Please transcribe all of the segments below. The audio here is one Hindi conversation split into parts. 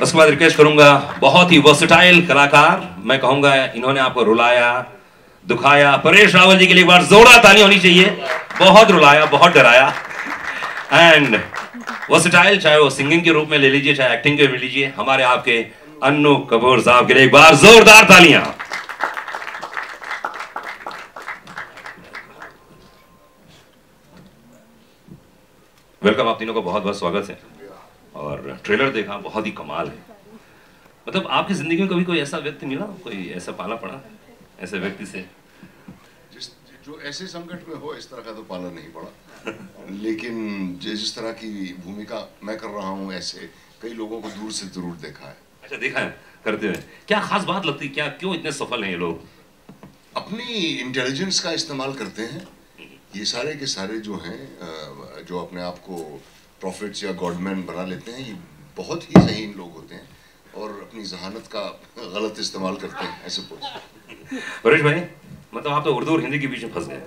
उसके बाद रिक्वेस्ट करूंगा बहुत ही वर्सेटाइल कलाकार, मैं कहूंगा इन्होंने आपको रुलाया दुखाया, परेश रावल जी के लिए एक बार जोरदार ताली होनी चाहिए। बहुत रुलाया, बहुत डराया एंड वर्सेटाइल, चाहे वो सिंगिंग के रूप में ले लीजिए चाहे एक्टिंग के ले लीजिए, हमारे आपके अन्नू कपूर साहब के लिए एक बार जोरदार तालियां। वेलकम, आप तीनों का बहुत बहुत स्वागत है। और ट्रेलर देखा, बहुत ही कमाल है। मतलब आपकी जिंदगी में कभी कोई ऐसा व्यक्ति मिला, कोई ऐसा पाला पड़ा ऐसे व्यक्ति से जो ऐसे संकट में हो? इस तरह का तो पाला नहीं पड़ा लेकिन जिस तरह की भूमिका मैं कर रहा हूँ ऐसे कई लोगों को दूर से जरूर देखा है। अच्छा, देखा है करते हुए, क्या खास बात लगती, क्या क्यों इतने सफल हैं ये लोग? अपनी इंटेलिजेंस का इस्तेमाल करते हैं ये सारे के सारे जो हैं, जो अपने आप को प्रॉफिट्स या गॉडमैन बना लेते हैं, ये बहुत ही ज़हीन लोग होते हैं और अपनी जहानत का गलत इस्तेमाल करते हैं, ऐसे पूछ। परेश भाई, मतलब आप तो उर्दू और हिंदी के बीच में फंस गए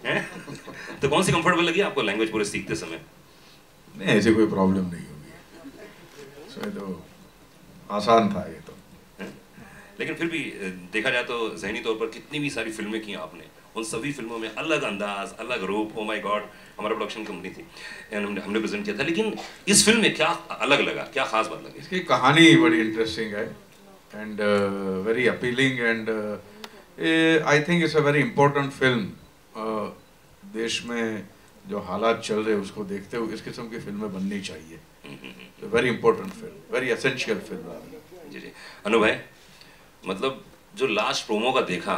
हैं तो कौन सी कंफर्टेबल लगी आपको लैंग्वेज पूरे सीखते समय? नहीं, ऐसे कोई प्रॉब्लम नहीं होगी, सो तो आसान था ये तो। लेकिन फिर भी देखा जाए तो ज़हनी तौर पर कितनी भी सारी फिल्में की आपने, उन सभी फिल्मों में अलग अंदाज, अलग रूप, ओ माय गॉड, हमारा प्रोडक्शन कंपनी थी, हमने प्रेजेंट किया था। लेकिन इस फिल्म में क्या अलग लगा, क्या खास बात लगी? इसकी कहानी बड़ी इंटरेस्टिंग है and very appealing and I think it's a very important film. देश में जो हालात चल रहे हैं उसको देखते हुए इस किस्म की फिल्में बननी चाहिए। Very important film, very essential film. जी जी। अनु भाई, मतलब जो लास्ट प्रोमो का देखा,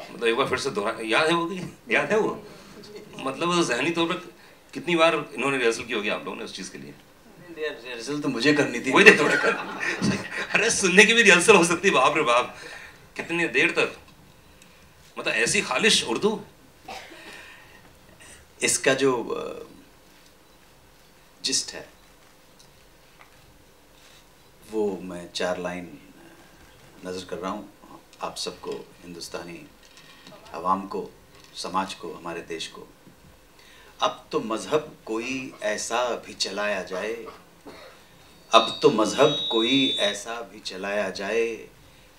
मतलब एक बार फिर से दोहरा, याद है वो कि याद है वो? मतलब ज़हनी तौर पर कितनी बार इन्होंने रिहर्सल की होगी आप लोगों ने उस चीज़ के लिए? रिहर्सल तो मुझे करनी थी। वही देखो, अरे सुनने की भी रिहर्सल हो सकती है, बाप रे बाप, कितनी देर तक, मतलब ऐसी खालिश उर्दू। इसका जो जिस्ट है वो मैं 4 लाइन नज़र कर रहा हूँ आप सबको, हिंदुस्तानी अवाम को, समाज को, हमारे देश को। अब तो मज़हब कोई ऐसा भी चलाया जाए, अब तो मज़हब कोई ऐसा भी चलाया जाए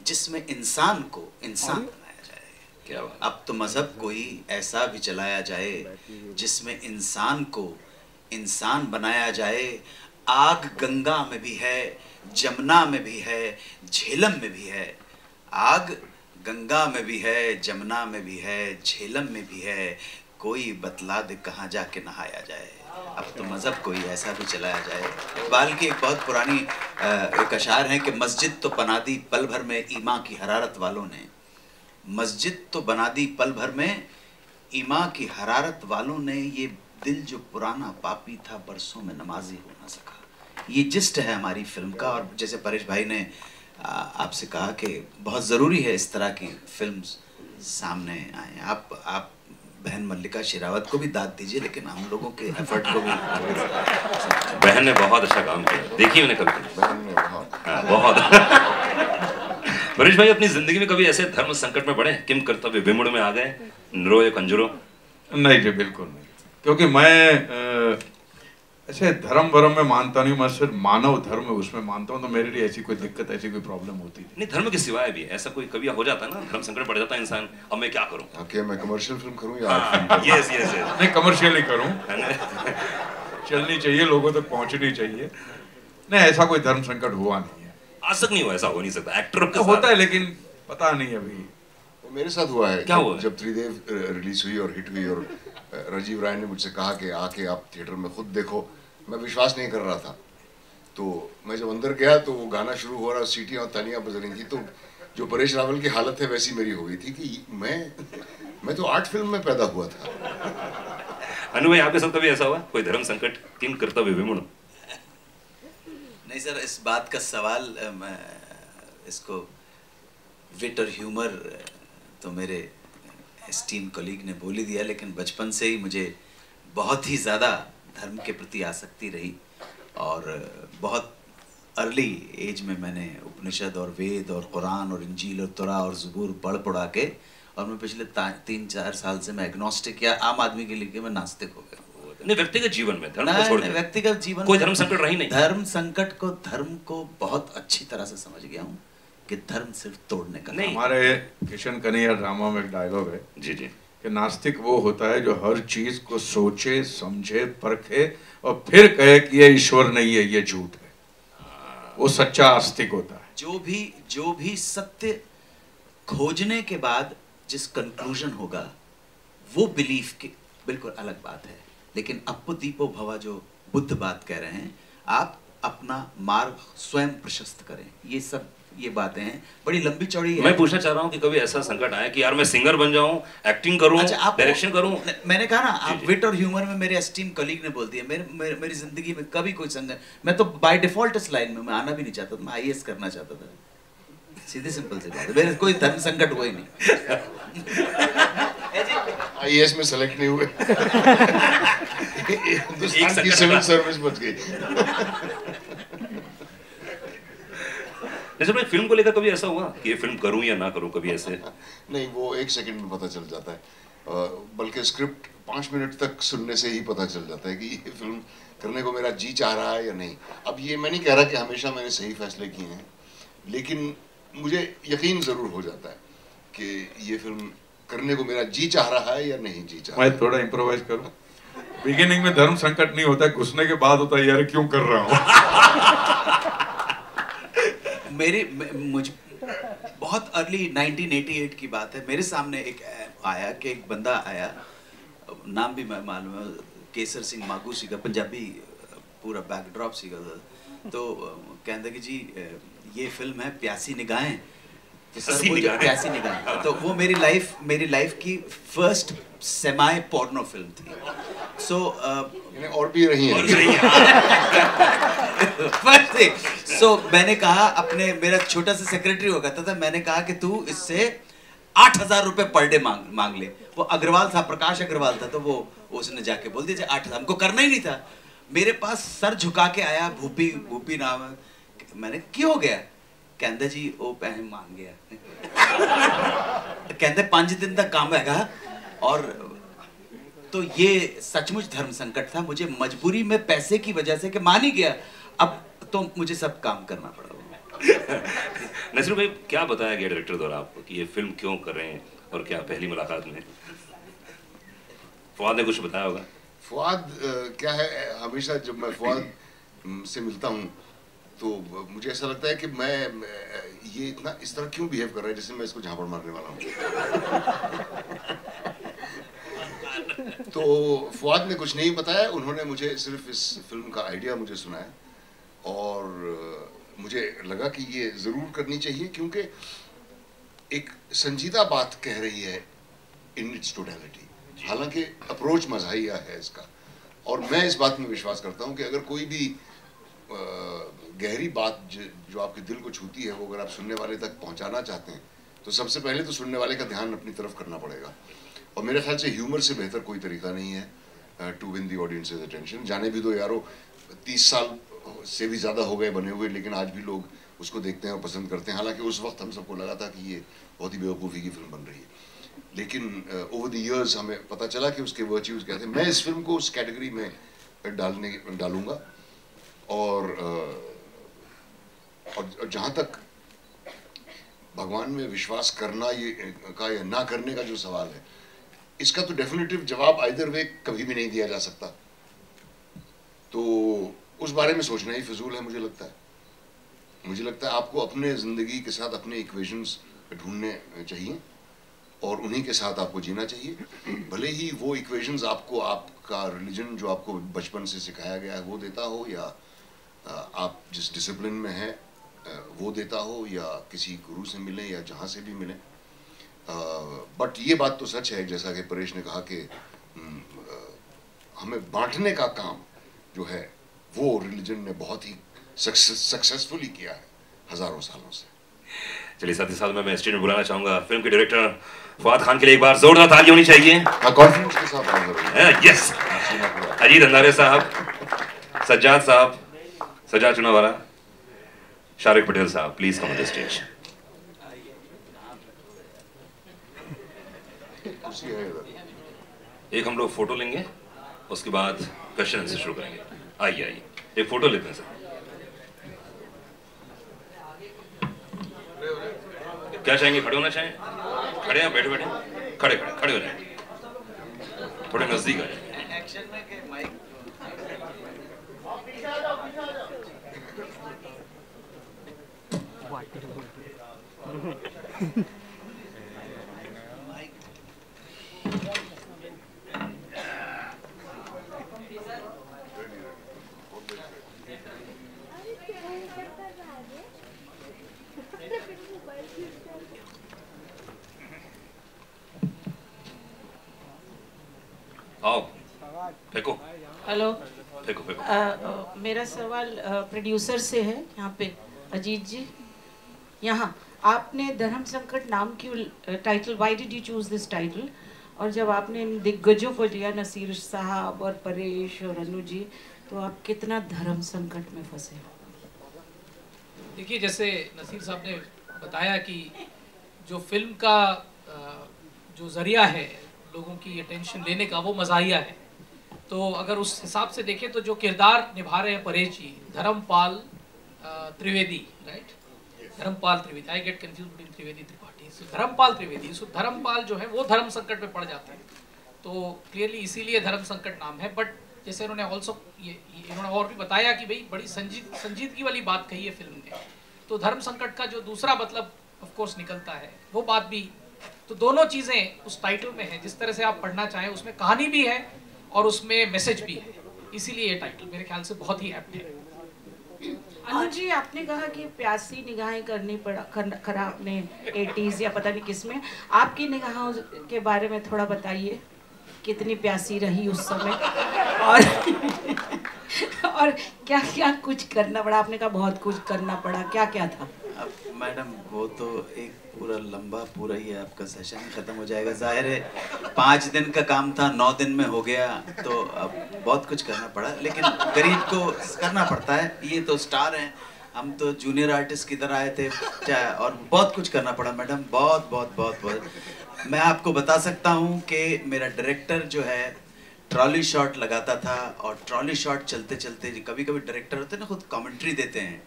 जिसमें इंसान को इंसान बनाया जाए। क्या बात? अब तो मज़हब कोई ऐसा भी चलाया जाए जिसमें इंसान को इंसान बनाया जाए। आग गंगा में भी है, जमुना में भी है, झेलम में भी है। आग गंगा में भी है, जमुना में भी है, झेलम में भी है। कोई बतला दे कहाँ जाके नहाया जाए। अब तो मज़हब कोई ऐसा भी चलाया जाए। इकबाल की एक बहुत पुरानी एक अशार है कि मस्जिद तो बना दी पल भर में ईमा की हरारत वालों ने। मस्जिद तो बना दी पल भर में ईमा की हरारत वालों ने। ये दिल जो पुराना पापी था बरसों में नमाजी हो ना सका। ये जिस्ट है हमारी फिल्म का। और जैसे परेश भाई ने आपसे कहा कि बहुत ज़रूरी है इस तरह की फिल्म्स सामने आए। आप बहन मल्लिका शेरावत को भी दाद दीजिए, लेकिन हम लोगों के एफर्ट को भी। बहन ने बहुत अच्छा काम किया, देखिए मैंने कभी, बहन ने बहुत परेश भाई, अपनी जिंदगी में कभी ऐसे धर्म संकट में पड़े, किम कर्तव्य विमुड़ में आ गए, नरो या कंजरो? नहीं जी, बिल्कुल नहीं, क्योंकि मैं ऐसे धर्म वरम में मानता नहीं, मैं सिर्फ मानव धर्म है उसमें मानता हूँ, तो मेरे लिए ऐसी कोई दिक्कत, ऐसी कोई प्रॉब्लम होती नहीं। नहीं, धर्म के सिवाय भी ऐसा कोई कभी हो जाता है ना, धर्म संकट पड़ जाता है इंसान, अब मैं क्या करूँ? क्या मैं कमर्शियल फिल्म करूँ या art film? Yes yes yes. नहीं, कमर्शियल ही करूँ, चलनी चाहिए, लोगों तक पहुँचनी चाहिए। नहीं, ऐसा कोई धर्म संकट हुआ नहीं है, आज तक नहीं हुआ, ऐसा हो नहीं सकता। एक्टर तो होता है लेकिन पता नहीं अभी। मेरे साथ हुआ है। क्या हुआ? जब त्रिदेव रिलीज हुई और हिट हुई और राजीव राय ने मुझसे कहा कि आके आप थिएटर में खुद देखो, मैं विश्वास नहीं कर रहा था। तो मैं जब अंदर गया तो वो गाना शुरू हो रहा, सीटियाँ और तालियां बज रही थी, तो जो परेश रावल की हालत है वैसी मेरी हो गई थी कि मैं तो आर्ट फिल्म में पैदा हुआ था। अनु भाई, आपके साथ कभी ऐसा हुआ कोई धर्म संकट, किम कर्तव्य विमुड़? नहीं सर, इस बात का सवाल इसको विट और ह्यूमर तो मेरे एस्टीम कलीग ने बोल ही दिया, लेकिन बचपन से ही मुझे बहुत ही ज़्यादा धर्म के प्रति आसक्ति रही और बहुत अर्ली एज में मैंने उपनिषद और वेद और कुरान और इंजील और तुरा और ज़बूर पढ़ा के, और मैं पिछले 3-4 साल से मैं एग्नोस्टिक या आम आदमी के लिए मैं नास्तिक हो गया। नहीं, व्यक्तिगत जीवन में धर्म को छोड़ के व्यक्तिगत जीवन कोई धर्म संकट रही नहीं। धर्म को बहुत अच्छी तरह से समझ गया हूँ कि धर्म सिर्फ तोड़ने का नहीं। हमारे किशन कन्हैया ड्रामा में एक डायलॉग है जी जी कि नास्तिक वो होता है जो हर चीज को सोचे, समझे, परखे और फिर कहे कि ये ईश्वर नहीं है, ये झूठ है। वो सच्चा आस्तिक होता है। जो भी सत्य खोजने के बाद जिस कंक्लूजन होगा वो बिलीफ की बिल्कुल अलग बात है। लेकिन अप्पु दीपो भवा जो बुद्ध बात कह रहे हैं, आप अपना मार्ग स्वयं प्रशस्त करें, ये बातें हैं, बड़ी लंबी चौड़ी है। मैं पूछना चाह रहा हूँ कि कभी ऐसा संकट आया कि यार मैं सिंगर बन जाऊं, एक्टिंग करूं, डायरेक्शन करूं? मैंने कहा ना, आप विट और ह्यूमर में मेरे एस्टीम कलीग ने बोल दिया, मेरी जिंदगी में कभी कोई संकट, मैं तो बाय डिफॉल्ट इस लाइन में मैं आना भी नहीं चाहता था, मैं आईएएस करना चाहता था। सीधे सिंपल से बात है, मेरे कोई धर्म संकट हुआ ही नहीं। आईएएस में सेलेक्ट नहीं हुए। हिंदुस्तान की सिविल सर्विस बच गई। जैसे भाई फिल्म को लेकर कभी ऐसा हुआ कि ये फिल्म करूं या ना करूं, कभी ऐसे? नहीं, वो 1 सेकंड में पता चल जाता है, बल्कि स्क्रिप्ट 5 मिनट तक सुनने से ही पता चल जाता है कि ये फिल्म करने को मेरा जी चाह रहा है या नहीं। अब ये मैं नहीं कह रहा कि हमेशा मैंने सही फैसले किए हैं, लेकिन मुझे यकीन जरूर हो जाता है कि ये फिल्म करने को मेरा जी चाह रहा है या नहीं जी चाह रहा है। मैं थोड़ा इम्प्रोवाइज करूं। बिगिनिंग में धर्म संकट नहीं होता, घुसने के बाद होता है यार क्यों कर रहा हूं। मुझ बहुत अर्ली 1988 की बात है, मेरे सामने एक आया कि एक बंदा आया, नाम भी मैं मालूम है, केसर सिंह मागू सीगा, पंजाबी पूरा बैकड्रॉप सीगा, तो कहते कि जी ये फिल्म है प्यासी निगाहें, तो सर वो प्यासी निगाहें, तो वो मेरी लाइफ की फर्स्ट सेमाई पोर्नो फिल्म थी। सो और भी रही हैं। सो मैंने कहा अपने, मेरा छोटा सा सेक्रेटरी हुआ करता था, मैंने कहा कि तू इससे 8,000 रुपए पर डे मांग ले। वो अग्रवाल था, प्रकाश अग्रवाल था, तो वो उसने जाके बोल दिया 8,000, हमको करना ही नहीं था। मेरे पास सर झुका के आया, भूपी नाम है, मैंने क्यों हो गया? कहते जी वो पैसे मांग गया। कहते 5 दिन तक काम हैगा। और तो ये सचमुच धर्म संकट था, मुझे मजबूरी में पैसे की वजह से कि मान ही गया, अब तो मुझे सब काम करना पड़ा। नसीर भाई, क्या बताया गया डायरेक्टर द्वारा आपको कि ये फिल्म क्यों कर रहे हैं, और क्या पहली मुलाकात में फवाद ने कुछ बताया होगा? फवाद क्या है, हमेशा जब मैं फवाद से मिलता हूँ तो मुझे ऐसा लगता है कि मैं ये इतना इस तरह क्यों बिहेव कर रहा है जैसे मैं इसको झापड़ मारने वाला हूँ। तो फवाद ने कुछ नहीं बताया, उन्होंने मुझे सिर्फ इस फिल्म का आइडिया मुझे सुनाया, और मुझे लगा कि ये ज़रूर करनी चाहिए, क्योंकि एक संजीदा बात कह रही है इन इट्स टोटलिटी। हालांकि अप्रोच मज़ाहिया है इसका, और मैं इस बात में विश्वास करता हूँ कि अगर कोई भी गहरी बात जो आपके दिल को छूती है, वो अगर आप सुनने वाले तक पहुँचाना चाहते हैं, तो सबसे पहले तो सुनने वाले का ध्यान अपनी तरफ करना पड़ेगा। और मेरे ख्याल से ह्यूमर से बेहतर कोई तरीका नहीं है to win the audience's attention. जाने भी दो यारो, 30 साल से भी ज़्यादा हो गए बने हुए, लेकिन आज भी लोग उसको देखते हैं और पसंद करते हैं। हालांकि उस वक्त हम सबको लगा था कि ये बहुत ही बेवकूफ़ी की फिल्म बन रही है, लेकिन ओवर द इयर्स हमें पता चला कि उसके वर्च्यूज़ क्या थे। मैं इस फिल्म को उस कैटेगरी में डालूंगा। और जहाँ तक भगवान में विश्वास करना का या ना करने का जो सवाल है, इसका तो डेफिनेटिव जवाब आइदर वे कभी भी नहीं दिया जा सकता, तो उस बारे में सोचना ही फिजूल है। मुझे लगता है आपको अपने ज़िंदगी के साथ अपने इक्वेशंस ढूंढने चाहिए और उन्हीं के साथ आपको जीना चाहिए। भले ही वो इक्वेशंस आपको आपका रिलीजन जो आपको बचपन से सिखाया गया है वो देता हो, या आप जिस डिसिप्लिन में हैं वो देता हो, या किसी गुरु से मिले या जहाँ से भी मिले। बट ये बात तो सच है, जैसा कि परेश ने कहा कि हमें बांटने का काम जो है वो रिलीजन ने बहुत ही सक्सेसफुली किया है हज़ारों सालों से। चलिए साथ ही साथ मैं स्टेज में बुलाना चाहूंगा फिल्म के डायरेक्टर फवाद खान के लिए एक बार जोरदार ताली होनी चाहिए। कॉन्फिडेंस के साथ यस, अजीत अंधारे साहब, सज्जाद साहब, सज्जाद चुनावाला, शारिक पटेल साहब, please come on the stage. एक हम लोग फोटो लेंगे उसके बाद क्वेश्चन से शुरू करेंगे। आइए आइए, एक फोटो लेते हैं सर। क्या चाहेंगे, खड़े होना चाहें? खड़े हैं, बैठे बैठे? खड़े खड़े खड़े हो जाएं, थोड़े नजदीक आ जाएं। आओ, फेंको। हेलो। फेंको फेंको। मेरा सवाल प्रोड्यूसर से है यहाँ पे। अजीत जी, यहाँ आपने धर्म संकट नाम क्यों title, why did you choose this title? और जब आपने इन दिग्गजों को लिया, नसीर साहब और परेश और अनु जी, तो आप कितना धर्म संकट में फंसे? देखिए, जैसे नसीर साहब ने बताया कि जो फिल्म का जो जरिया है लोगों की अटेंशन लेने का, वो मज़ाहिया है। तो अगर उस हिसाब से देखें तो जो किरदार निभा रहे हैं Paresh ji, Dharmpal Trivedi, right? Dharmpal Trivedi, I get confuse between Trivedi Tripathi. So Dharmpal Trivedi, so Dharmpal जो है वो धर्म संकट में पड़ जाते हैं, तो क्लियरली इसीलिए धर्म संकट नाम है। बट जैसे इन्होंने ऑल्सो इन्होंने और भी बताया कि भाई बड़ी संजीदगी वाली बात कही है फिल्म ने, तो धर्म संकट का जो दूसरा मतलब ऑफ कोर्स निकलता है, वो बात भी। तो दोनों चीज़ें उस टाइटल में है, जिस तरह से आप पढ़ना चाहें, उसमें कहानी भी है और उसमें मैसेज भी है, इसीलिए ये टाइटल मेरे ख्याल से बहुत ही एप्ट है। अनु जी, आपने कहा कि प्यासी निगाहें करनी करा आपने 80s या पता नहीं किस में, आपकी निगाहों के बारे में थोड़ा बताइए, कितनी प्यासी रही उस समय और क्या क्या कुछ करना पड़ा? आपने कहा बहुत कुछ करना पड़ा, क्या क्या था? अब मैडम वो तो एक पूरा लंबा पूरा ही आपका सेशन ही ख़त्म हो जाएगा। जाहिर है 5 दिन का काम था, 9 दिन में हो गया, तो अब बहुत कुछ करना पड़ा, लेकिन गरीब को करना पड़ता है। ये तो स्टार हैं, हम तो जूनियर आर्टिस्ट की तरह आए थे, और बहुत कुछ करना पड़ा मैडम, बहुत बहुत बहुत बहुत। मैं आपको बता सकता हूँ कि मेरा डायरेक्टर जो है ट्रॉली शॉट लगाता था, और ट्रॉली शॉट चलते चलते कभी कभी डायरेक्टर होते हैं ना, खुद कमेंट्री देते हैं,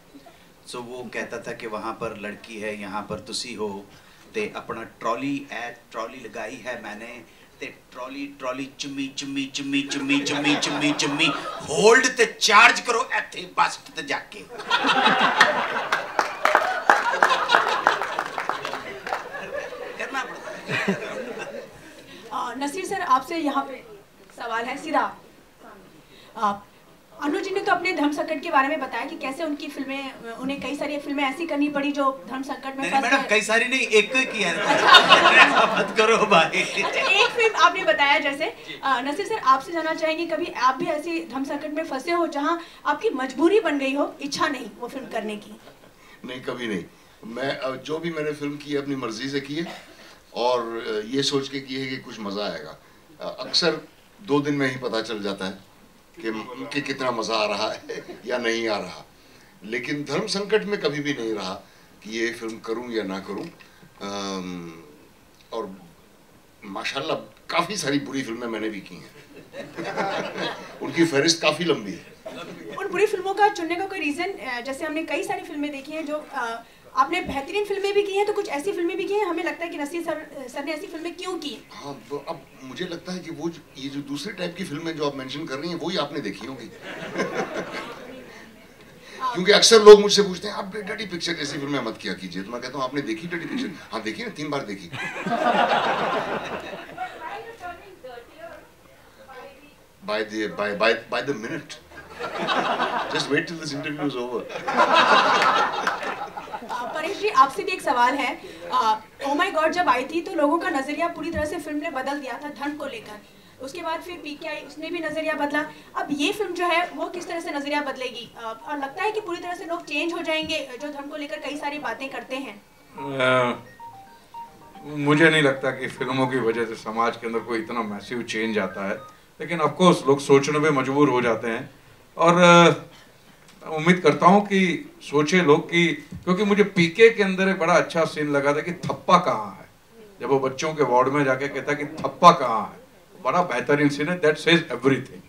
सो वो कहता था कि वहाँ पर लड़की है, यहाँ पर तुसी हो, ते अपना ट्रॉली लगाई है मैंने, ते ट्रॉली ट्रॉली चुम्मी चुम्मी चुम्मी चुम्मी चुम्मी चुम्मी चुम्मी होल्ड ते चार्ज करो ऐथे बस ते जाके। करना पड़ता। नसीर सर, आपसे यहाँ पे सवाल है सीधा। अनु जी ने तो अपने धर्म संकट के बारे में बताया कि कैसे उनकी फिल्में, उन्हें कई सारी फिल्में ऐसी करनी पड़ी जो धर्म संकट में नहीं मैडम, कई सारी नहीं, एक ही किया है। अच्छा मत करो भाई। अच्छा, एक फिल्म आपने बताया जैसे। नसीर सर, आपसे जानना चाहेंगे, कभी आप भी ऐसी धर्म संकट में फंसे हो जहां आपकी मजबूरी बन गई हो, इच्छा नहीं वो फिल्म करने की? नहीं, कभी नहीं। मैं जो भी मैंने फिल्म की अपनी मर्जी से की है, और ये सोच के की है कि कुछ मज़ा आएगा। अक्सर 2 दिन में ही पता चल जाता है कि कितना मज़ा आ रहा है या नहीं आ रहा। लेकिन धर्म संकट में कभी भी नहीं रहा कि ये फिल्म करूं या ना करूं। और माशाल्लाह काफ़ी सारी बुरी फिल्में मैंने भी की हैं। उनकी फहरिस्त काफ़ी लंबी है। उन बुरी फिल्मों का चुनने का कोई रीज़न? जैसे हमने कई सारी फिल्में देखी हैं जो आपने बेहतरीन फिल्में भी की हैं, तो कुछ ऐसी फिल्में भी की हैं हमें लगता है कि नसीर सर ने ऐसी फिल्में क्यों की? हाँ, तो अब मुझे लगता है कि वो ये जो दूसरे टाइप की फिल्में जो आप मेंशन कर रही हैं, वही आपने देखी होंगी। क्योंकि अक्सर लोग मुझसे पूछते हैं आप डर्टी पिक्चर जैसी फिल्में मत किया कीजिए, तो मैं कहता हूँ आपने देखी डर्टी पिक्चर? हाँ देखी ना, 3 बार देखी। by the minute. Just wait till this interview is over. Paresh जी, आपसे भी एक सवाल है। ओ माय गॉड जब आई थी तो लोगों का नजरिया पूरी तरह से फिल्म ने बदल दिया था धर्म को लेकर। उसके बाद फिर पीके आई, उसने भी नजरिया बदला। अब ये फिल्म जो है वो किस तरह से नजरिया बदलेगी? और लगता है कि पूरी तरह से लोग चेंज हो जाएंगे जो धर्म को लेकर कई सारी बातें करते हैं? मुझे नहीं लगता कि फिल्मों की वजह से समाज के अंदर कोई इतना मैसिव चेंज आता है, लेकिन ऑफ कोर्स लोग सोचने पे मजबूर हो जाते हैं। और उम्मीद करता हूँ कि सोचे लोग कि, क्योंकि मुझे पीके के अंदर एक बड़ा अच्छा सीन लगा था कि थप्पा कहाँ है, जब वो बच्चों के वार्ड में जाके कहता है कि थप्पा कहाँ है, बड़ा बेहतरीन सीन है, that says everything.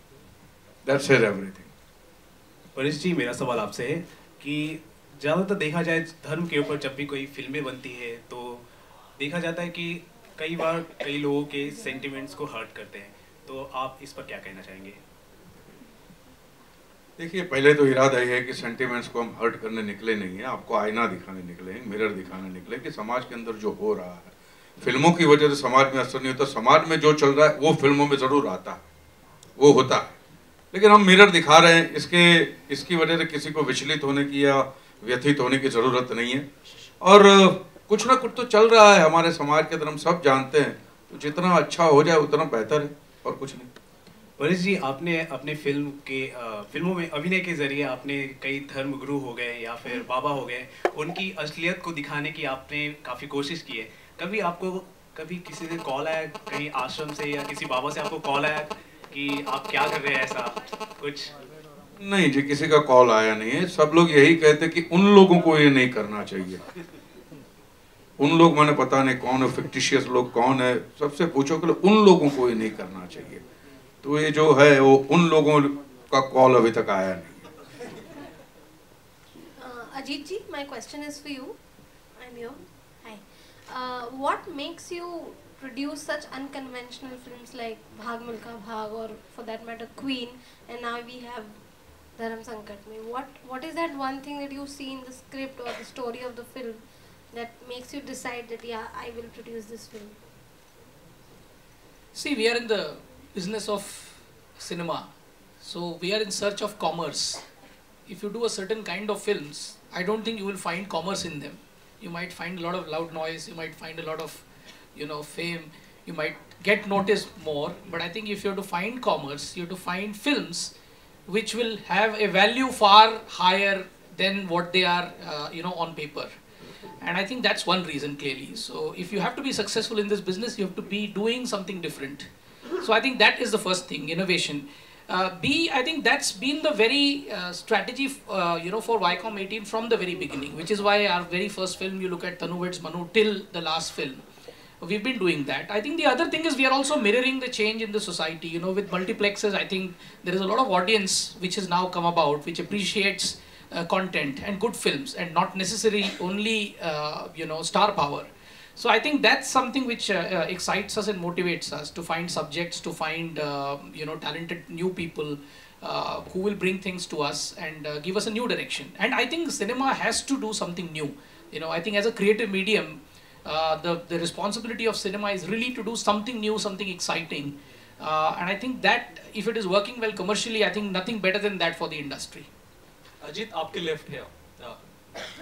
That says everything. Paresh ji, मेरा सवाल आपसे है कि ज़्यादातर देखा जाए धर्म के ऊपर जब भी कोई फिल्में बनती है तो देखा जाता है कि कई बार कई लोगों के सेंटिमेंट्स को हर्ट करते हैं, तो आप इस पर क्या कहना चाहेंगे? देखिए, पहले तो इरादा ये है कि सेंटिमेंट्स को हम हर्ट करने निकले नहीं है, आपको आईना दिखाने निकले हैं, मिरर दिखाने निकले कि समाज के अंदर जो हो रहा है, फिल्मों की वजह से समाज में असर नहीं होता, समाज में जो चल रहा है वो फिल्मों में ज़रूर आता है, वो होता है, लेकिन हम मिरर दिखा रहे हैं, इसकी वजह से किसी को विचलित होने की या व्यथित होने की ज़रूरत नहीं है। और कुछ ना कुछ तो चल रहा है हमारे समाज के अंदर, हम सब जानते हैं, तो जितना अच्छा हो जाए उतना बेहतर है, और कुछ नहीं। परेश जी, आपने अपने फिल्मों में अभिनय के जरिए आपने कई धर्म गुरु हो गए या फिर बाबा हो गए, उनकी असलियत को दिखाने की आपने काफ़ी कोशिश की है। कभी किसी से कॉल आया, कहीं आश्रम से या किसी बाबा से आपको कॉल आया कि आप क्या कर रहे हैं, ऐसा कुछ? नहीं जी, किसी का कॉल आया नहीं है। सब लोग यही कहते कि उन लोगों को ये नहीं करना चाहिए। उन लोग मैंने पता नहीं कौन है, फिक्टिशियस लोग कौन है, सबसे पूछो कि उन लोगों को ये नहीं करना चाहिए। तो ये जो है वो उन लोगों का कॉल अभी तक आया नहीं। अजीत जी, my question is for you. I'm here. Hi. What makes you produce such unconventional films like Bhag Milkha Bhag, or for that matter Queen, and now we have Dharam Sankat mein? What is that one thing that you see in the script or the story of the film that makes you decide that yeah, I will produce this film? See, we are in the business of cinema, so we are in search of commerce. If you do a certain kind of films, I don't think you will find commerce in them. You might find a lot of loud noise, you might find a lot of fame, you might get noticed more, but I think if you have to find commerce, you have to find films which will have a value far higher than what they are on paper. And I think that's one reason clearly. So if you have to be successful in this business, you have to be doing something different. So I think that is the first thing, innovation. B, I think that's been the very strategy for Viacom 18 from the very beginning, which is why our very first film, you look at Tanu Weds Manu till the last film, we've been doing that. I think the other thing is we are also mirroring the change in the society. With multiplexes, I think there is a lot of audience which has now come about, which appreciates content and good films, and not necessarily only star power. So I think that's something which excites us and motivates us to find subjects, to find talented new people who will bring things to us and give us a new direction. And I think cinema has to do something new. I think as a creative medium, the responsibility of cinema is really to do something new, something exciting. And I think that if it is working well commercially, I think nothing better than that for the industry. Ajit, आपके लेफ्ट है,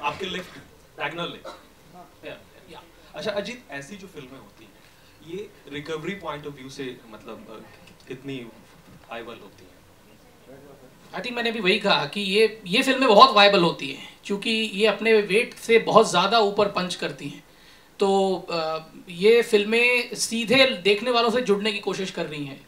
आपके लेफ्ट डायगोनल है। अच्छा अजीत, ऐसी जो फिल्में होती हैं ये रिकवरी पॉइंट ऑफ व्यू से मतलब कितनी वायबल होती हैं? आई थिंक मैंने भी वही कहा कि ये फिल्में बहुत वायबल होती हैं क्योंकि ये अपने वेट से बहुत ज़्यादा ऊपर पंच करती हैं। तो ये फिल्में सीधे देखने वालों से जुड़ने की कोशिश कर रही हैं,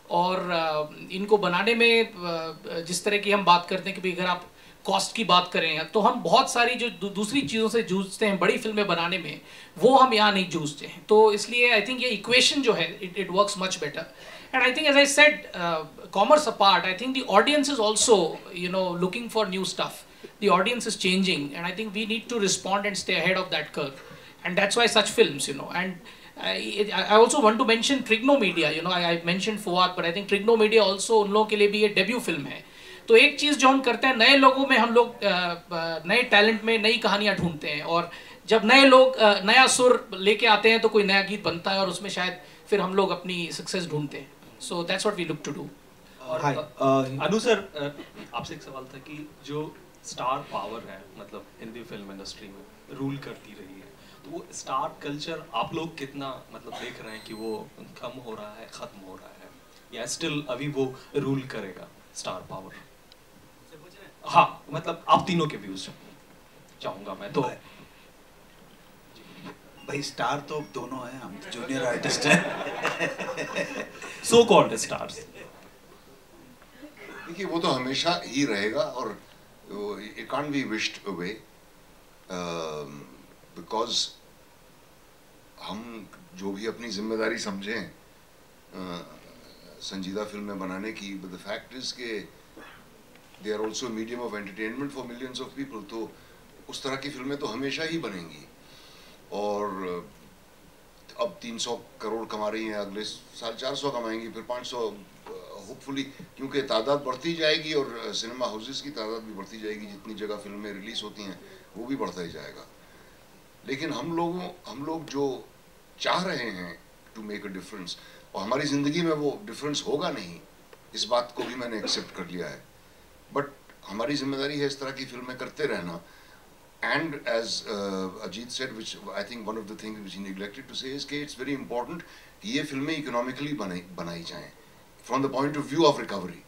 और इनको बनाने में जिस तरह की हम बात करते हैं कि भाई अगर आप कॉस्ट की बात करें तो हम बहुत सारी जो दूसरी चीज़ों से जूझते हैं बड़ी फिल्में बनाने में, वो हम यहाँ नहीं जूझते हैं। तो इसलिए आई थिंक ये इक्वेशन जो है it works much better. And I think as I said, commerce apart, I think the audience is also looking for new stuff. The audience is changing, and I think we need to respond and stay ahead of that curve, and that's why such films, and I also want to mention Trignomedia. I mentioned Fuad, but I think Trignomedia also उन लोगों के लिए भी ये डेब्यू फिल्म है। तो एक चीज़ जो हम करते हैं, नए लोगों में हम लोग नए टैलेंट में नई कहानियाँ ढूंढते हैं, और जब नए लोग नया सुर लेके आते हैं तो कोई नया गीत बनता है, और उसमें शायद फिर हम लोग अपनी सक्सेस ढूंढते हैं। So that's what we look to do. Anu sir, आपसे एक सवाल था कि जो स्टार पावर है मतलब हिंदी फिल्म इंडस्ट्री में रूल करती रही है, तो वो स्टार कल्चर आप लोग कितना मतलब देख रहे हैं कि वो कम हो रहा है, खत्म हो रहा है, या स्टिल अभी वो रूल करेगा स्टार पावर? हाँ, मतलब आप तीनों के व्यूज चाहूंगा मैं। तो भाई स्टार तो दोनों हैं, हम जूनियर आर्टिस्ट हैं। So called stars. देखिए वो तो हमेशा ही रहेगा, और it can't be wished away because हम जो भी अपनी जिम्मेदारी समझें संजीदा फिल्में बनाने की, बट द फैक्ट इज के they are also medium of entertainment for millions of people. तो उस तरह की फिल्में तो हमेशा ही बनेंगी। और अब 300 करोड़ कमा रही हैं, अगले साल 400 कमाएंगी, फिर 500 होपफुली, क्योंकि तादाद बढ़ती जाएगी और सिनेमा हाउसेस की तादाद भी बढ़ती जाएगी, जितनी जगह फिल्में रिलीज होती हैं वो भी बढ़ता ही जाएगा। लेकिन हम लोग जो चाह रहे हैं टू मेक अ डिफरेंस, और हमारी ज़िंदगी में वो डिफरेंस होगा नहीं, इस बात को भी मैंने एक्सेप्ट कर लिया है। बट हमारी जिम्मेदारी है इस तरह की फिल्में करते रहना। And as Ajit said, which I think one of the things which he neglected to say is कि it's very important कि ये फिल्में इकोनॉमिकली बनाई जाएं from the point of view of recovery।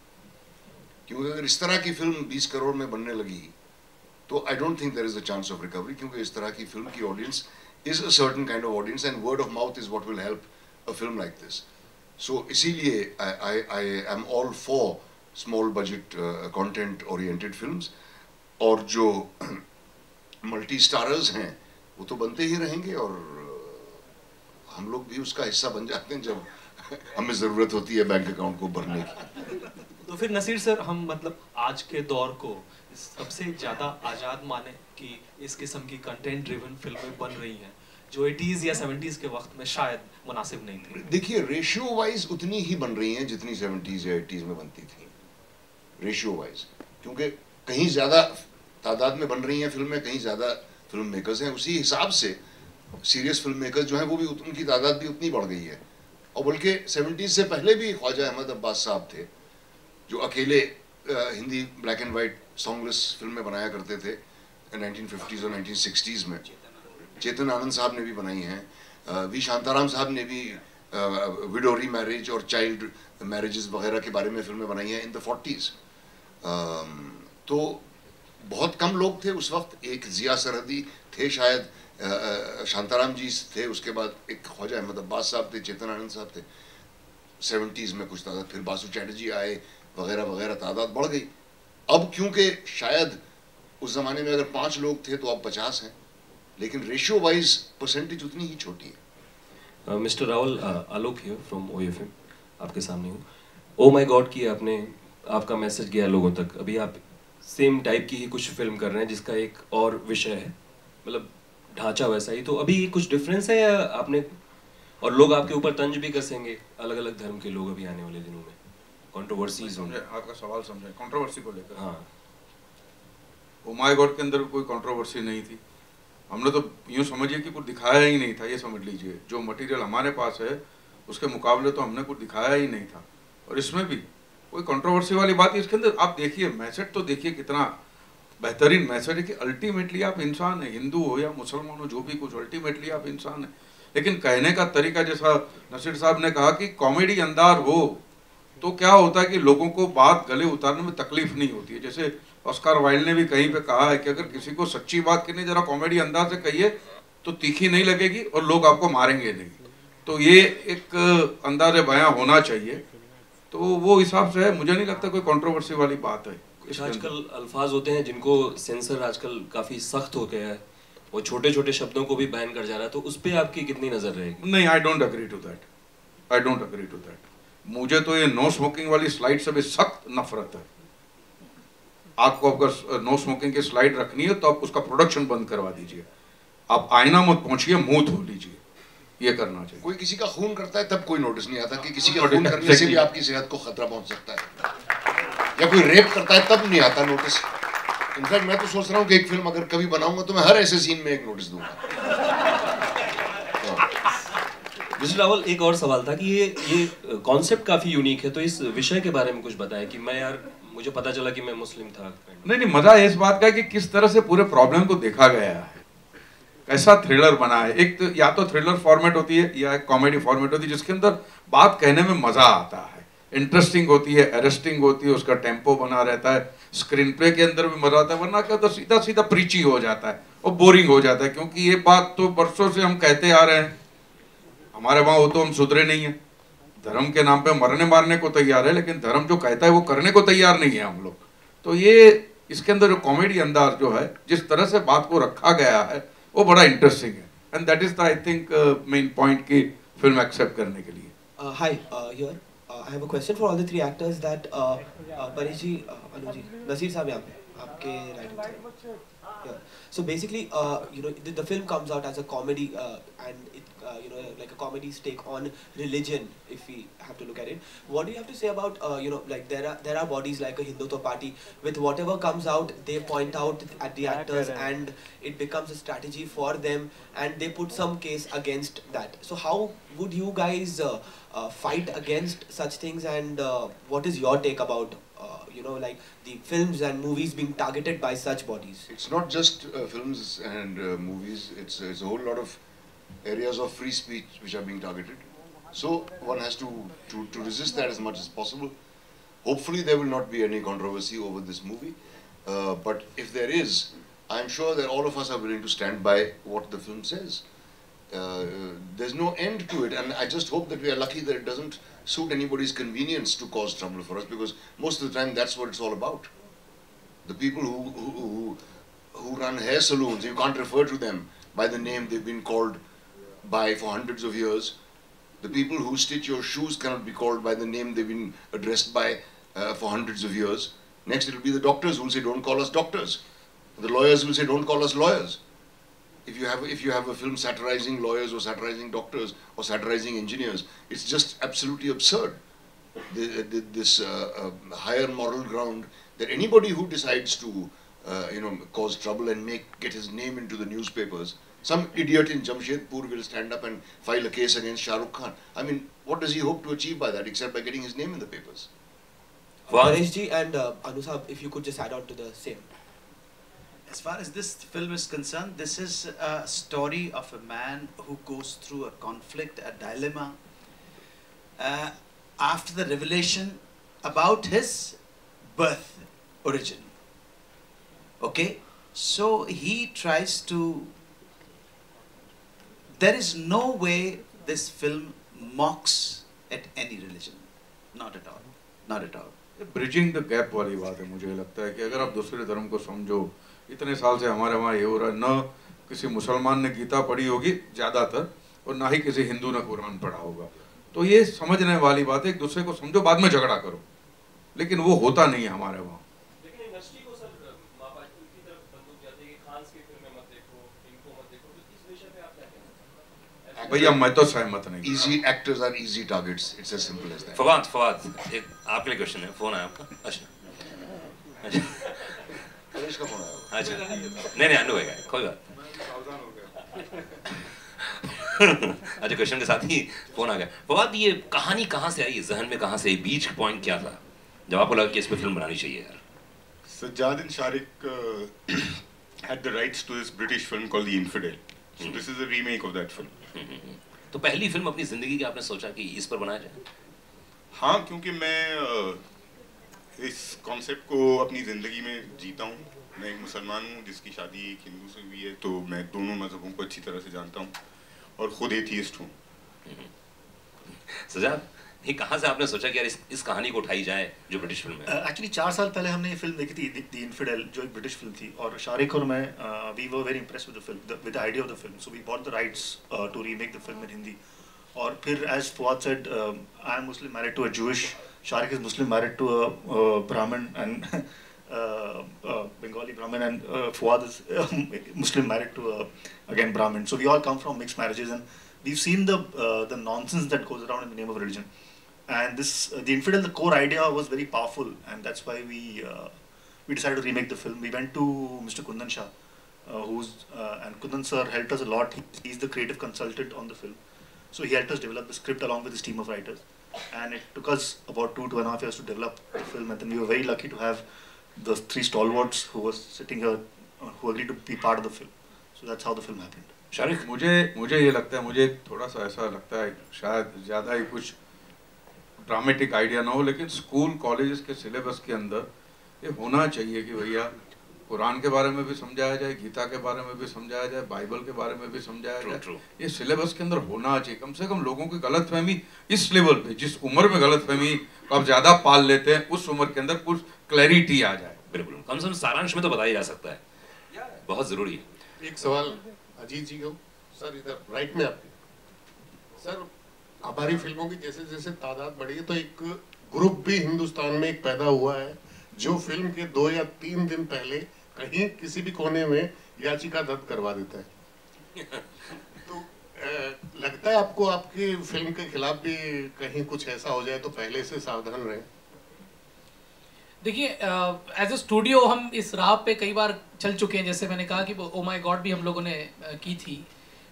क्योंकि अगर इस तरह की फिल्म 20 करोड़ में बनने लगी तो I don't think there is a chance of recovery, क्योंकि इस तरह की फिल्म की audience is a certain kind of audience and word of mouth is what will help a film like this। So इसीलिए I am all for small budget content oriented films, और जो मल्टी स्टारर्स हैं वो तो बनते ही रहेंगे, और हम लोग भी उसका हिस्सा बन जाते हैं जब हमें ज़रूरत होती है बैंक अकाउंट को भरने की। तो फिर नसीर सर, हम मतलब आज के दौर को सबसे ज़्यादा आज़ाद माने कि इस किस्म की कंटेंट ड्रिवन फिल्में बन रही हैं जो 80s या 70s के वक्त में शायद मुनासिब नहीं थी। देखिए, रेशियो वाइज उतनी ही बन रही हैं जितनी 70s या 80s में बनती थी, रेशियो वाइज, क्योंकि कहीं ज़्यादा तादाद में बन रही हैं फिल्में, कहीं ज़्यादा फिल्म मेकर्स हैं, उसी हिसाब से सीरियस फिल्म मेकर्स जो हैं वो भी उनकी तादाद भी उतनी बढ़ गई है। और बल्कि 70s से पहले भी ख्वाजा अहमद अब्बास साहब थे जो अकेले Hindi black and white songless फिल्में बनाया करते थे 1950s और 1960s में। चेतन आनंद साहब ने भी बनाई हैं, वी शांताराम साहब ने भी विडो री मैरिज और चाइल्ड मैरिजेस वगैरह के बारे में फिल्में बनाई हैं इन द 40s। तो बहुत कम लोग थे उस वक्त, एक जिया सरहदी थे शायद, शांताराम जी थे, उसके बाद एक ख्वाजा अहमद अब्बास साहब थे, चेतन आनंद साहब थे 70s में कुछ तादाद, फिर बासु चैटर्जी आए वगैरह वगैरह, तादाद बढ़ गई। अब क्योंकि शायद उस ज़माने में अगर 5 लोग थे तो अब 50 हैं, लेकिन रेशियो वाइज परसेंटेज उतनी ही छोटी है। Mister Rahul, Alok here from OFM, आपके सामने हूँ। ओ माय गॉड की आपका मैसेज गया लोगों तक। अभी आप सेम टाइप की ही कुछ फिल्म कर रहे हैं जिसका एक और विषय है, मतलब ढांचा वैसा ही, तो अभी कुछ डिफरेंस है या आपने, और लोग आपके ऊपर तंज भी कसेंगे, अलग अलग धर्म के लोग अभी आने वाले दिनों में, कंट्रोवर्सीज होंगे? आपका सवाल समझे, कंट्रोवर्सी को लेकर? हाँ, ओ माय गॉड के अंदर कोई कंट्रोवर्सी नहीं थी। हमने तो यूँ समझिए कि कुछ दिखाया ही नहीं था, ये समझ लीजिए। जो मटेरियल हमारे पास है उसके मुकाबले तो हमने कुछ दिखाया ही नहीं था, और इसमें भी कोई कंट्रोवर्सी वाली बात है इसके अंदर। आप देखिए मैसेज तो देखिए, कितना बेहतरीन मैसेज है कि अल्टीमेटली आप इंसान हैं, हिंदू हो या मुसलमान हो, जो भी कुछ, अल्टीमेटली आप इंसान हैं। लेकिन कहने का तरीका, जैसा नसीर साहब ने कहा कि कॉमेडी अंदाज हो तो क्या होता है कि लोगों को बात गले उतारने में तकलीफ नहीं होती है। जैसे ऑस्कार वाइल्ड ने भी कहीं पे कहा है कि अगर किसी को सच्ची बात करनी, जरा कॉमेडी अंदाज से कहिए तो तीखी नहीं लगेगी और लोग आपको मारेंगे नहीं। तो ये एक अंदाज बयां होना चाहिए, तो वो हिसाब से है। मुझे नहीं लगता कोई कंट्रोवर्सी वाली बात है। कुछ आजकल अल्फाज होते हैं जिनको सेंसर आजकल काफी सख्त हो गया है, वो छोटे छोटे शब्दों को भी बैन कर जा रहा है, तो उस पर आपकी कितनी नजर रहेगी? नहीं, I don't agree to that, I don't agree to that. मुझे तो ये नो स्मोकिंग वाली स्लाइड से भी सख्त नफरत है। आपको अगर नो स्मोकिंग की स्लाइड रखनी है तो आप उसका प्रोडक्शन बंद करवा दीजिए, आप आईना मत पहुंचिए, मुंह धो लीजिए, ये करना चाहिए। कोई किसी का खून करता है तब कोई नोटिस नहीं आता कि किसी का खून करने से भी आपकी सेहत को खतरा पहुंच सकता है, या कोई रेप करता है तब नहीं आता नोटिस। इनफैक्ट मैं तो सोच रहा हूँ कि एक फिल्म अगर कभी बनाऊंगा तो मैं हर ऐसे सीन में एक नोटिस दूंगा। मिस्टर रावल, एक और सवाल था कि ये कॉन्सेप्ट काफी यूनिक है, तो इस विषय के बारे में कुछ बताएं कि मैं यार, मुझे पता चला कि मैं मुस्लिम था। नहीं, मजा इस बात का है कि किस तरह से पूरे प्रॉब्लम को देखा गया है, कैसा थ्रिलर बना है। एक तो या तो थ्रिलर फॉर्मेट होती है या एक कॉमेडी फॉर्मेट होती है, जिसके अंदर बात कहने में मजा आता है, इंटरेस्टिंग होती है, अरेस्टिंग होती है, उसका टेम्पो बना रहता है, स्क्रीन प्ले के अंदर भी मजा आता है। वरना क्या तो सीधा सीधा प्रीची हो जाता है और बोरिंग हो जाता है, क्योंकि ये बात तो बरसों से हम कहते आ रहे हैं। हमारे वहाँ हो तो हम सुधरे नहीं है, धर्म के नाम पे मरने मारने को तैयार है, लेकिन धर्म जो कहता है वो करने को तैयार नहीं है हम लोग। तो ये इसके अंदर जो कॉमेडी अंदाज जो है, जिस तरह से बात को रखा गया है, वो बड़ा इंटरेस्टिंग है, and that is the I think main point की फिल्म एक्सेप्ट करने के लिए। हाय here I have a question for all the three actors that Paresh ji, Anu ji, Naseer साहब यहाँ पे आपके right hand side. Yeah. So basically, the film comes out as a comedy, and it, like a comedy's take on religion, if we have to look at it. What do you have to say about, like there are bodies like a Hindutva party, with whatever comes out, they point out at the actors, and it becomes a strategy for them, and they put some case against that. So how would you guys fight against such things, and what is your take about like the films and movies being targeted by such bodies? It's not just films and movies, it's a whole lot of areas of free speech which are being targeted. So one has to resist that as much as possible. Hopefully there will not be any controversy over this movie, but if there is, I'm sure that all of us are willing to stand by what the film says. There's no end to it, and I just hope that we are lucky that it doesn't suit anybody's convenience to cause trouble for us, because most of the time that's what it's all about. The people who run hair saloons, you can't refer to them by the name they've been called by for hundreds of years. The people who stitch your shoes cannot be called by the name they've been addressed by for hundreds of years. Next it will be the doctors who will say, don't call us doctors. The lawyers will say, don't call us lawyers. If you have a film satirizing lawyers or satirizing doctors or satirizing engineers, it's just absolutely absurd. This higher moral ground that anybody who decides to cause trouble and get his name into the newspapers, some idiot in Jamshedpur will stand up and file a case against Shah Rukh Khan. I mean, what does he hope to achieve by that except by getting his name in the papers? Paresh ji and Anu sahab, if you could just add on to the same. As far as this film is concerned, this is a story of a man who goes through a conflict, a dilemma, after the revelation about his birth origin. Okay? So he tries to... There is no way this film mocks at any religion. Not at all. Not at all. Bridging the gap वाली बात है. मुझे लगता है कि अगर आप दूसरे धर्म को समझो, इतने साल से हमारे वहाँ ये हो रहा है, न किसी मुसलमान ने गीता पढ़ी होगी ज़्यादातर, और ना ही किसी हिंदू ने कुरान पढ़ा होगा, तो ये समझने वाली बात है. एक दूसरे को समझो, बाद में झगड़ा करो, लेकिन वो होता नहीं है हमारे वहाँ. भैया मैं तो सहमत नहीं. Easy actors are easy targets. It's as simple as that. Fawad एक आपके लिए क्वेश्चन है. फोन आया आपका? अच्छा. परेश का फोन आया. अच्छा. नहीं अनु है, कोई बात. अच्छा, क्वेश्चन के साथ ही फोन आ गया. फवाद, ये कहानी कहाँ से आई? जहन में कहाँ से आई? बीच पॉइंट क्या था जब आपको लगा कि इस पे फिल्म बनानी चाहिए यार? Sajjad and Sharik had the rights to this British film called The Infidel. So this is a remake of that film. तो पहली फिल्म अपनी जिंदगी की आपने सोचा कि इस पर बनाया जाए? हाँ, क्योंकि मैं इस कॉन्सेप्ट को अपनी ज़िंदगी में जीता हूँ. मैं एक मुसलमान हूँ जिसकी शादी एक हिंदू से हुई है, तो मैं दोनों मज़हबों को अच्छी तरह से जानता हूँ और ख़ुद एथियस्ट हूँ. सजाद, ये कहाँ से आपने सोचा कि यार इस कहानी को उठाई जाए जो ब्रिटिश फिल्म है? एक्चुअली 4 साल पहले हमने ये फिल्म देखी थी, द इनफिडेल, जो एक ब्रिटिश फिल्म थी, और शारिक और मैं we were very impressed with the film, with the idea of the film, so we bought the rights to remake the film in Hindi. और फिर as Fawad said, I am Muslim married to a Jewish, Shariq is Muslim married to a Brahmin and Bengali Brahmin, and Fawad is Muslim married to again Brahmin. So we all come from mixed marriages, and we've seen the nonsense that goes around in the name of religion. And this The Infidel, the core idea was very powerful, and that's why we decided to remake the film. We went to Mr. Kundan Shah, and Kundan sir helped us a lot. He's the creative consultant on the film, so he helped us develop the script along with his team of writers. And it took us about 2.5 years to develop the film, and then we were very lucky to have the 3 stalwarts who were sitting here who agreed to be part of the film. So that's how the film happened. Shariq, मुझे ये लगता है, मुझे थोड़ा सा ऐसा लगता है, शायद ज़्यादा ही कुछ ड्रामेटिक आइडिया ना हो, लेकिन स्कूल कॉलेजेस के सिलेबस के अंदर ये होना चाहिए कि भैया कुरान के बारे में भी समझाया जाए, गीता के बारे में भी समझाया जाए, बाइबल के बारे में भी समझाया जाए. ये सिलेबस के अंदर होना चाहिए. कम से कम लोगों की गलतफहमी इस लेवल पे, जिस उम्र में गलतफहमी को आप ज़्यादा पाल लेते हैं, उस उम्र के अंदर कुछ क्लैरिटी आ जाए. बिल्कुल, कम से कम सारांश में तो बताया जा सकता है, बहुत ज़रूरी है. एक सवाल अजीत जी को. सर इधर राइट में आपके. सर हमारी फिल्मों की जैसे जैसे तादाद बढ़ी है तो एक ग्रुप भी हिंदुस्तान में एक पैदा हुआ है जो फिल्म के 2 या 3 दिन पहले कहीं किसी भी कोने में याचिका दर्ज करवा देता है। तो लगता है आपको आपकी फिल्म के खिलाफ भी कहीं कुछ ऐसा हो जाए तो पहले से सावधान रहें? देखिए, एज ए स्टूडियो हम इस राह पे कई बार चल चुके हैं। जैसे मैंने कहा कि ओ माय गॉड भी हम लोगों ने की थी,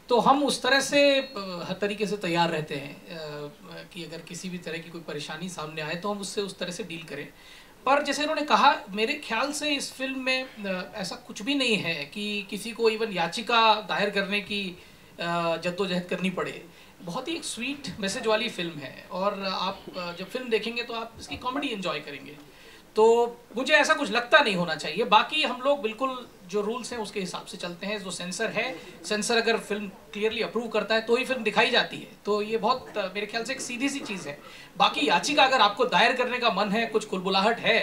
तो हम उस तरह से हर तरीके से तैयार रहते हैं कि अगर किसी भी तरह की कोई परेशानी सामने आए तो हम उससे उस तरह से डील करें। पर जैसे उन्होंने कहा, मेरे ख्याल से इस फिल्म में ऐसा कुछ भी नहीं है कि किसी को इवन याचिका दायर करने की जद्दोजहद करनी पड़े। बहुत ही एक स्वीट मैसेज वाली फिल्म है और आप जब फिल्म देखेंगे तो आप इसकी कॉमेडी एंजॉय करेंगे। तो मुझे ऐसा कुछ लगता नहीं होना चाहिए। बाकी हम लोग बिल्कुल जो रूल्स हैं उसके हिसाब से चलते हैं। जो सेंसर है, सेंसर अगर फिल्म क्लियरली अप्रूव करता है तो ही फिल्म दिखाई जाती है। तो ये बहुत मेरे ख्याल से एक सीधी सी चीज़ है। बाकी याचिका अगर आपको दायर करने का मन है, कुछ कुलबुलाहट है,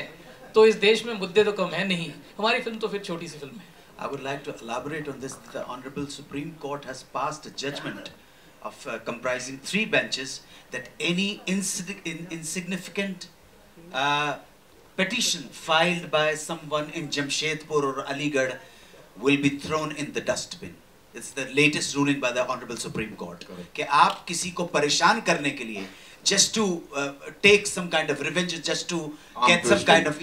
तो इस देश में मुद्दे तो कम है नहीं। हमारी फिल्म तो फिर छोटी सी फिल्म है। I would like to elaborate on this. The Honorable Supreme Court has passed a judgment of comprising 3 benches that any insignificant petition filed by someone in Jamshedpur or Aligarh will be thrown in the dustbin. It's the latest ruling by the Honorable Supreme Court. कि आप किसी को परेशान करने के लिए just to take some kind of revenge, just to get some kind of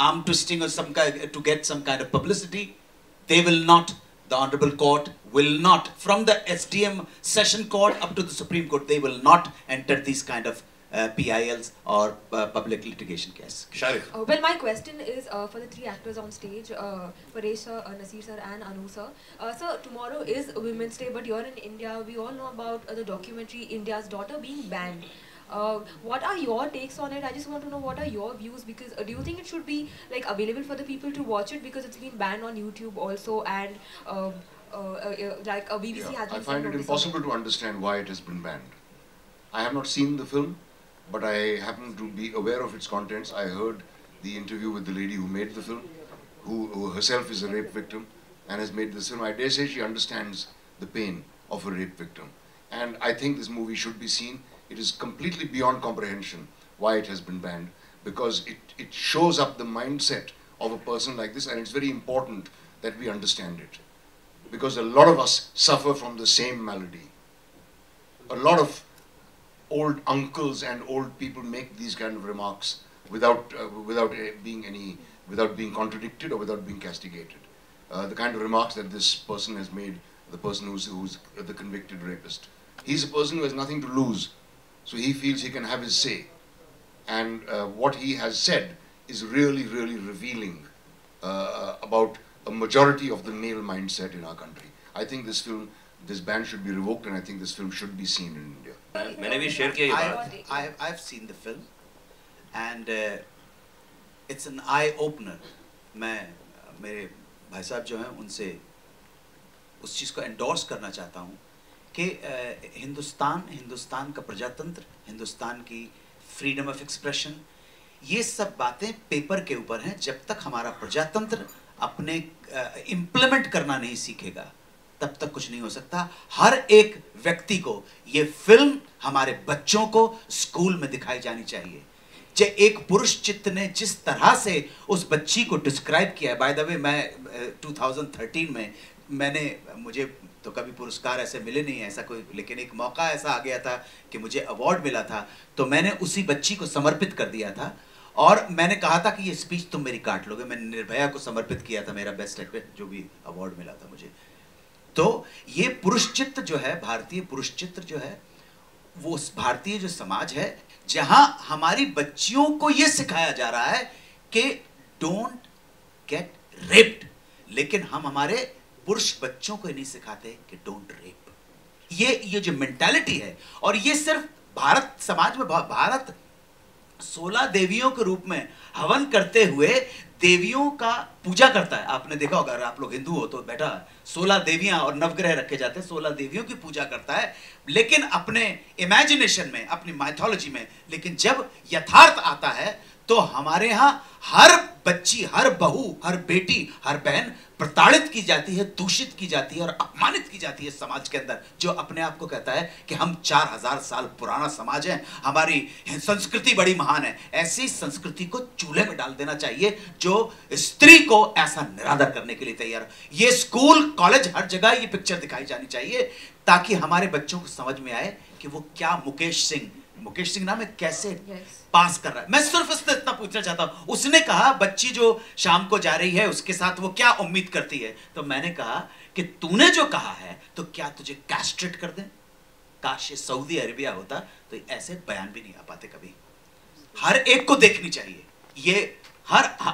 arm twisting or some kind to get some kind of publicity, they will not. The Honorable Court will not, from the SDM Session Court up to the Supreme Court, they will not enter these kind of PILs or public litigation case. Sharif. Well, my question is for the 3 actors on stage, Paresh sir, Naseer sir and Anu sir. Sir, tomorrow is Women's Day, but you're in India. We all know about the documentary India's Daughter being banned. What are your takes on it? I just want to know what are your views, because do you think it should be like available for the people to watch it because it's been banned on YouTube also, and like BBC has been. I find it impossible to understand why it has been banned. I have not seen the film, but I happen to be aware of its contents. I heard the interview with the lady who made the film, who herself is a rape victim and has made this film. I dare say she understands the pain of a rape victim. And I think this movie should be seen. It is completely beyond comprehension why it has been banned, because it shows up the mindset of a person like this, and it's very important that we understand it. Because a lot of us suffer from the same malady. A lot of old uncles and old people make these kind of remarks without being contradicted or without being castigated. The kind of remarks that this person has made, the person who's the convicted rapist. He's a person who has nothing to lose, so he feels he can have his say. And what he has said is really, really revealing about a majority of the male mindset in our country. I think this film, this ban should be revoked, and I think this film should be seen in India. मैंने भी शेयर किया ये बात. I've seen the film, and it's an eye opener. मैं मेरे भाई साहब जो हैं उनसे उस चीज़ को एंडोर्स करना चाहता हूँ कि हिंदुस्तान का प्रजातंत्र, हिंदुस्तान की फ्रीडम ऑफ एक्सप्रेशन, ये सब बातें पेपर के ऊपर हैं. जब तक हमारा प्रजातंत्र अपने इम्प्लीमेंट करना नहीं सीखेगा तब तक कुछ नहीं हो सकता. हर एक व्यक्ति को ये फिल्म, हमारे बच्चों को स्कूल में दिखाई जानी चाहिए. एक पुरुष चित्त ने जिस तरह से उस बच्ची को डिस्क्राइब किया है. बाय द वे, मैं 2013 में मुझे तो कभी पुरस्कार ऐसे मिले नहीं ऐसा कोई, लेकिन एक मौका ऐसा आ गया था कि मुझे अवार्ड मिला था, तो मैंने उसी बच्ची को समर्पित कर दिया था. और मैंने कहा था कि ये स्पीच तुम मेरी काट लोगे. मैंने निर्भया को समर्पित किया था, मेरा बेस्ट एक्टर जो भी अवार्ड मिला था मुझे. तो ये पुरुष चित्त जो है, भारतीय पुरुष चित्त जो है, वो भारतीय जो समाज है जहां हमारी बच्चियों को ये सिखाया जा रहा है कि डोंट गेट रेप्ड, लेकिन हम हमारे पुरुष बच्चों को नहीं सिखाते कि डोंट रेप. ये जो मेंटालिटी है, और ये सिर्फ भारत समाज में, भारत 16 देवियों के रूप में हवन करते हुए देवियों का पूजा करता है. आपने देखा होगा, अगर आप लोग हिंदू हो तो बेटा 16 देवियां और नवग्रह रखे जाते हैं, 16 देवियों की पूजा करता है, लेकिन अपने इमेजिनेशन में, अपनी माइथोलॉजी में. लेकिन जब यथार्थ आता है तो हमारे यहाँ हर बच्ची, हर बहू, हर बेटी, हर बहन प्रताड़ित की जाती है, दूषित की जाती है और अपमानित की जाती है समाज के अंदर, जो अपने आप को कहता है कि हम 4000 साल पुराना समाज है, हमारी संस्कृति बड़ी महान है। ऐसी संस्कृति को चूल्हे में डाल देना चाहिए जो स्त्री को ऐसा निरादर करने के लिए तैयार है। ये स्कूल, कॉलेज, हर जगह ये पिक्चर दिखाई जानी चाहिए ताकि हमारे बच्चों को समझ में आए कि वो क्या मुकेश सिंह नाम है, कैसे पास कर रहा है। मैं सिर्फ इससे इतना पूछना चाहता हूं, उसने कहा बच्ची जो शाम को जा रही है उसके साथ वो क्या उम्मीद करती है, तो मैंने कहा कि तूने जो कहा है तो क्या तुझे कैस्ट्रेट कर दें? काश ये सऊदी अरेबिया होता तो ऐसे बयान भी नहीं आ पाते कभी। हर एक को देखनी चाहिए ये,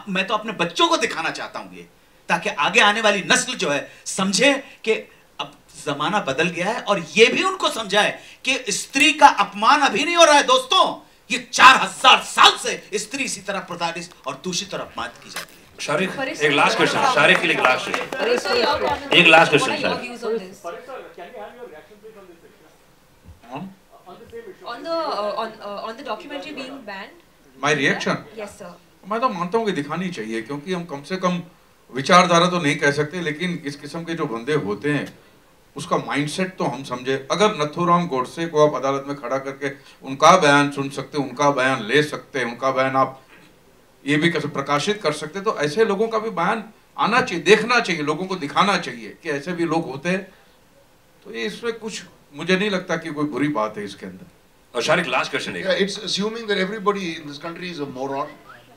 मैं तो अपने बच्चों को दिखाना चाहता हूं ये, ताकि आगे आने वाली नस्ल जो है समझे कि अब जमाना बदल गया है, और ये भी उनको समझाए कि स्त्री का अपमान अभी नहीं हो रहा है दोस्तों, ये 4000 साल से स्त्री इसी तरह प्रताड़ित और दूषित और अपमानित की जाती है। शारिक, एक लास्ट क्वेश्चन शारिक के लिए, एक last question Shariq. On the documentary being banned. My reaction? Yes sir. मैं तो मानता हूँ कि दिखानी चाहिए, क्योंकि हम कम से कम विचारधारा तो नहीं कह सकते, लेकिन इस किस्म के जो बंदे होते हैं उसका माइंडसेट तो हम समझे। अगर नथुराम गोडसे को आप अदालत में खड़ा करके उनका बयान सुन सकते, उनका बयान ले सकते, उनका बयान आप ये भी कैसे प्रकाशित कर सकते, तो ऐसे लोगों का भी बयान आना चाहिए, देखना चाहिए, लोगों को दिखाना चाहिए कि ऐसे भी लोग होते हैं। तो ये इसमें कुछ मुझे नहीं लगता कि कोई बुरी बात है इसके अंदर। और शारिक लास्ट क्वेश्चन है, it's assuming that everybody in this country is a moron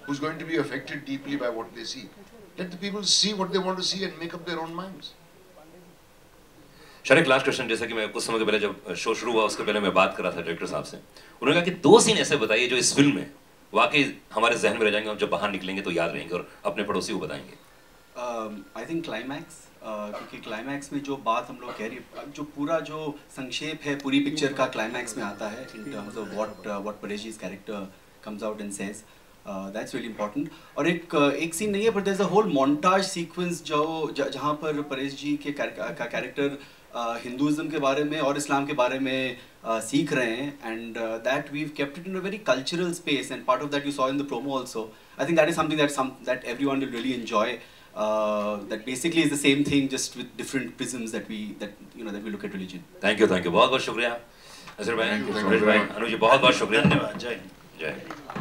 who's going to be affected deeply by what they see. Let the people see what they want to see and make up their own minds. Shariq last question, जैसा कि मैं कुछ समय के पहले जब शो शुरू हुआ उसके पहले मैं बात कर रहा था डायरेक्टर साहब से, उन्होंने कहा कि 2 सीन ऐसे बताइए जो इस फिल्म में वाकई हमारे जहन में रह जाएंगे, हम जब बाहर निकलेंगे तो याद रहेंगे और अपने पड़ोसी को बताएंगे। आई थिंक क्लाइमैक्स, क्योंकि क्लाइमैक्स में जो बात हम लोग कह रही है, जो पूरा जो संक्षेप है पूरी पिक्चर का क्लाइमैक्स में आता है इन टर्म्स ऑफ व्हाट परेशी's character comes out and says, that's really important. और एक सीन नहीं है, but there is a whole montage sequence जहाँ पर परेश जी के कैरेक्टर हिंदुइज्म के बारे में और इस्लाम के बारे में सीख रहे हैं, and that we kept it in a very cultural space, and part of that you saw in the promo also. I think that is something that everyone will really enjoy, that basically is the same thing just with different prisms that we look at religion. Thank you, बहुत बहुत शुक्रिया नसीर भाई, अनुज जी बहुत बहुत शुक्रिया, धन्यवाद, जय हिंद। जय।